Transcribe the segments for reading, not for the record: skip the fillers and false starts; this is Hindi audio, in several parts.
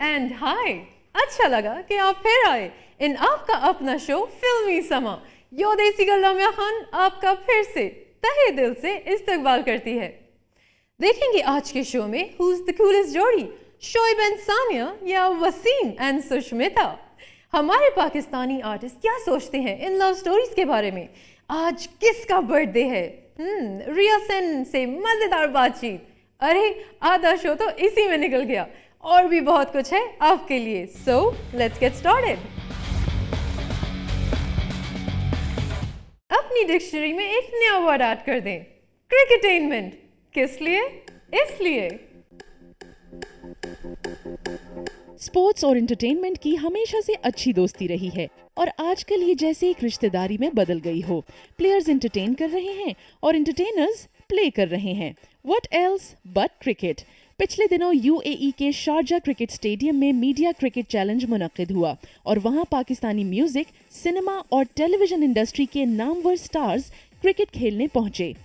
एंड हाय, अच्छा लगा कि आप फिर आए इन आपका अपना शो फिल्मी समा। यो देसी गर्ल लामिया खान आपका फिर से तहे दिल से इस्तकबाल करती है। देखेंगे आज के शो में हुज द कूलेस्ट जोड़ी, शोएब एंड सानिया या वसीम एंड सुष्मिता। हमारे पाकिस्तानी आर्टिस्ट क्या सोचते हैं इन लव स्टोरीज के बारे में। आज किसका बर्थडे है? रिया सेन से मजेदार बातचीत। अरे आधा शो तो इसी में निकल गया। और भी बहुत कुछ है आपके लिए, सो लेट्स गेट स्टार्टेड। अपनी डिक्शनरी में एक नया वर्ड ऐड कर दें, क्रिकेटेनमेंट। किस लिए? इसलिए स्पोर्ट्स और एंटरटेनमेंट की हमेशा से अच्छी दोस्ती रही है और आजकल ये जैसे एक रिश्तेदारी में बदल गई हो। प्लेयर्स एंटरटेन कर रहे हैं और एंटरटेनर्स प्ले कर रहे हैं। What else but cricket. पिछले दिनों यूएई के शारजा क्रिकेट स्टेडियम में मीडिया क्रिकेट चैलेंज मुनक्किद हुआ और वहां पाकिस्तानी म्यूजिक, सिनेमा और टेलीविजन इंडस्ट्री के नामवर स्टार्स क्रिकेट खेलने पहुंचे।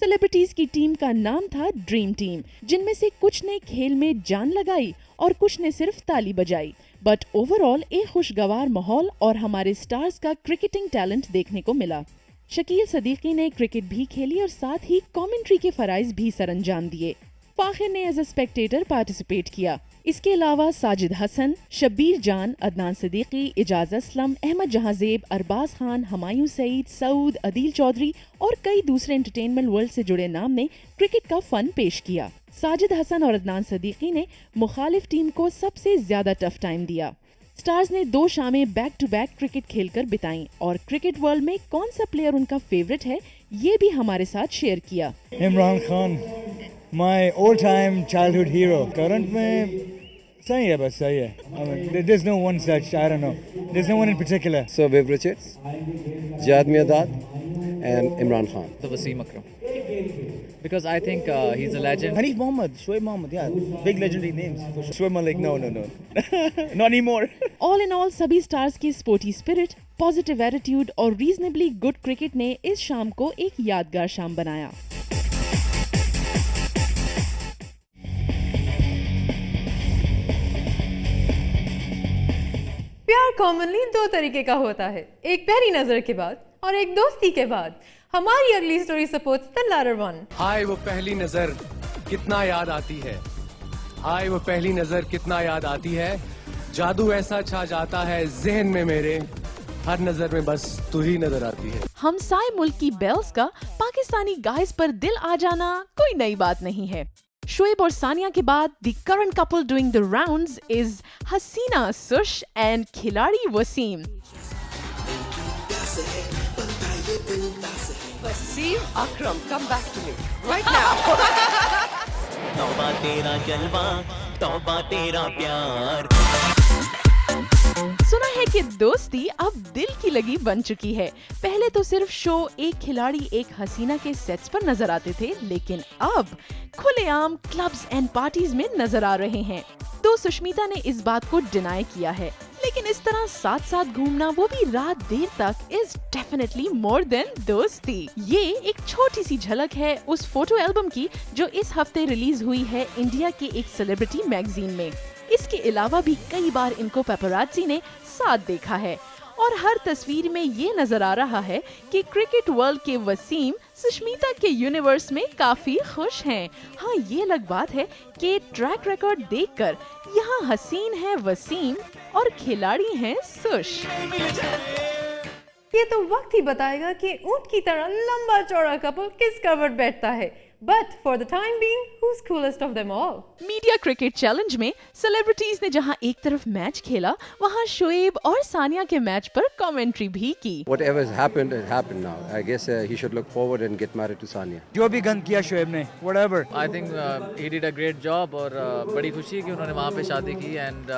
सेलिब्रिटीज की टीम का नाम था ड्रीम टीम, जिनमें से कुछ ने खेल में जान लगाई और कुछ ने सिर्फ ताली बजाई। बट ओवरऑल एक खुशगवार माहौल और हमारे स्टार्स का क्रिकेटिंग टैलेंट देखने को मिला। शकील सदीकी ने क्रिकेट भी खेली और साथ ही कमेंट्री के फराइज भी सरअंजाम दिए। फाखिर ने एज अ स्पेक्टेटर पार्टिसिपेट किया। इसके अलावा साजिद हसन, शब्बीर जान, अदनान सिद्दीकी, इजाज असलम, अहमद जहाजेब, अरबाज खान, हमायूं सईद, सऊद, अदील चौधरी और कई दूसरे एंटरटेनमेंट वर्ल्ड से जुड़े नाम ने क्रिकेट का फन पेश किया। साजिद हसन और अदनान सिद्दीकी ने मुखालिफ टीम को सबसे ज्यादा टफ टाइम दिया। स्टार्स ने 2 शामें बैक टू बैक क्रिकेट खेलकर बिताई और क्रिकेट वर्ल्ड में कौन सा प्लेयर उनका फेवरेट है ये भी हमारे साथ शेयर किया। Imran Khan, my all time childhood hero. Current में सही है, बस सही है। There is no one such, I don't know, there is no one in particular. Viv Richards, Jad Mirdad, and Imran Khan. So Wasim Akram, because I think he's a legend. Hanif Mohammed, Shoaib Mohammed, yeah, big legendary names. Shoaib Malik, no, not anymore. All in all सभी स्टार्स की स्पोर्टी स्पिरिट, पॉजिटिव एटीट्यूड और रीजनेबली गुड क्रिकेट ने इस शाम को एक यादगार शाम बनाया। प्यार कॉमनली 2 तरीके का होता है, एक पहली नजर के बाद और एक दोस्ती के बाद। हमारी अगली स्टोरी सपोर्ट्स द लाटर वन। हाय वो पहली नजर कितना याद आती है, हाय वो पहली नजर कितना याद आती है। जादू ऐसा छा जाता है जहन में मेरे, हर नजर में बस तू ही नजर आती है। हमसाए मुल्क की बेल्स का पाकिस्तानी गाइस पर दिल आ जाना कोई नई बात नहीं है। शोएब और सानिया के बाद the current couple doing the rounds is Hasina Sush and खिलाड़ी Wasim. Wasim Akram, come back to me right now. तौबा तेरा जलवा, तौबा तेरा प्यार। सुना है कि दोस्ती अब दिल की लगी बन चुकी है। पहले तो सिर्फ शो एक खिलाड़ी एक हसीना के सेट्स पर नजर आते थे, लेकिन अब खुलेआम क्लब्स एंड पार्टीज में नजर आ रहे हैं। तो सुष्मिता ने इस बात को डिनाई किया है, लेकिन इस तरह साथ साथ घूमना, वो भी रात देर तक, इज डेफिनेटली मोर देन दोस्ती। ये एक छोटी सी झलक है उस फोटो एल्बम की जो इस हफ्ते रिलीज हुई है इंडिया के एक सेलिब्रिटी मैगजीन में। इसके अलावा भी कई बार इनको पेपराज़ी ने साथ देखा है और हर तस्वीर में ये नजर आ रहा है कि क्रिकेट वर्ल्ड के वसीम सुष्मिता के यूनिवर्स में काफी खुश हैं। हाँ, ये अलग बात है कि ट्रैक रिकॉर्ड देखकर यहाँ हसीन है वसीम और खिलाड़ी हैं सुश। ये तो वक्त ही बताएगा कि ऊंट की तरह लंबा चौड़ा कपल किस कवर बैठता है। But for the time being, who's coolest of them all? Media cricket challenge में सेलिब्रिटीज ने जहां एक तरफ मैच खेला, वहां शोएब और सानिया के मैच पर कमेंट्री भी की। Whatever has happened, it happened now. I guess he should look forward and get married to Sania. जो भी गंद किया शोएब ने, whatever. I think he did a great job और बड़ी खुशी है कि उन्होंने वहाँ पे शादी की and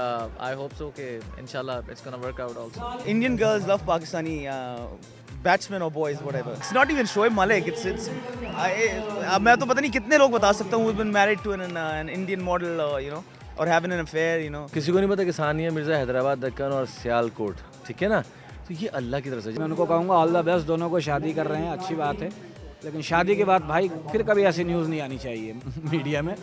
I hope so कि इंशाल्लाह it's gonna work out also. Indian girls love Pakistani batsmen or boys, whatever. It's not even Shoaib Malik. मैं तो पता नहीं कितने लोग बता सकता हूँ who've been married to an Indian model, you know, or having an affair, you know. किसी को नहीं पता कि सानिया मिर्जा हैदराबाद, दक्कन और सियालकोट, ठीक है ना। तो ये अल्लाह की तरफ से। मैं उनको कहूँगा ऑल द बेस्ट, दोनों को शादी कर रहे हैं, अच्छी बात है। लेकिन शादी के बाद भाई फिर कभी ऐसी न्यूज़ नहीं आनी चाहिए मीडिया में।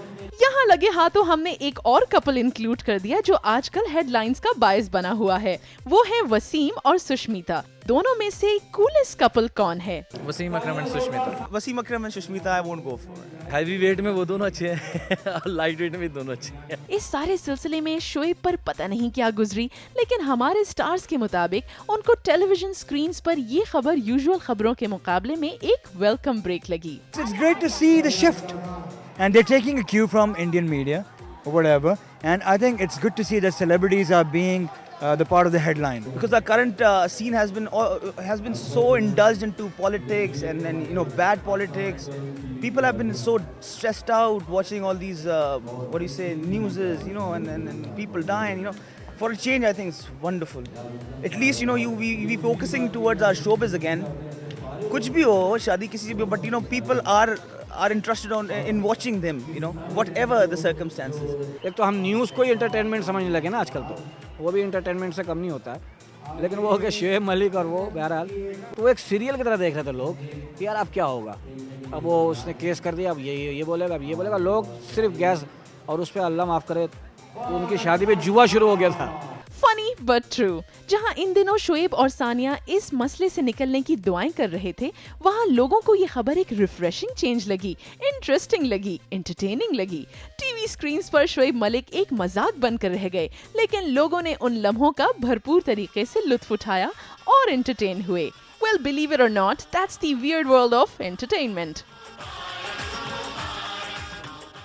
यहाँ लगे हाथों हमने एक और कपल इंक्लूड कर दिया जो आजकल हेडलाइंस का बायस बना हुआ है। वो है वसीम और सुष्मिता। दोनों में से कूलेस्ट कपल कौन है? Wasim Akram and Sushmita. Wasim Akram and Sushmita, I won't go for it. Heavy weight में वो दोनों अच्छे हैं और लाइट वेट में भी दोनों अच्छे हैं। इस सारे सिलसिले में शोएब पर पता नहीं क्या गुजरी, लेकिन हमारे स्टार्स के मुताबिक उनको टेलीविजन स्क्रीन्स पर ये खबर यूजुअल खबरों के मुकाबले में एक वेलकम ब्रेक लगी। It's great to see the shift, and they're taking a cue from Indian media or whatever. And I think it's good to see that celebrities are being the part of the headline. Because our current scene has been so indulged into politics and you know, bad politics. People have been so stressed out watching all these what do you say, newses, you know, and people dying, you know. For a change, I think it's wonderful. At least, you know, we focusing towards our showbiz again. कुछ भी हो, शादी किसी भी, but you know, people are interested in watching them, you know, whatever the circumstances. एक तो हम न्यूज़ को ही एंटरटेनमेंट समझने लगे ना आजकल, तो वो भी एंटरटेनमेंट से कम नहीं होता है। लेकिन वो हो गया शोएब मलिक और वो बहरहाल तो वो एक सीरियल की तरह देख रहे थे लोग कि यार अब क्या होगा, अब वो उसने केस कर दिया, अब ये बोलेगा, अब ये बोलेगा। लोग सिर्फ गैस और उस पर अल्लाह माफ़ करे तो उनकी शादी पे जुआ शुरू हो गया था। Funny but true. जहां इन दिनों शोएब और सानिया इस मसले से निकलने की दुआएं कर रहे थे, वहां लोगों को ये खबर एक रिफ्रेशिंग चेंज लगी, इंटरेस्टिंग लगी, एंटरटेनिंग लगी। टीवी स्क्रीन्स पर शोएब मलिक एक मजाक बनकर रह गए, लेकिन लोगों ने उन लम्हों का भरपूर तरीके से लुत्फ उठाया और एंटरटेन हुए। Well, believe it or not, that's the weird world of entertainment.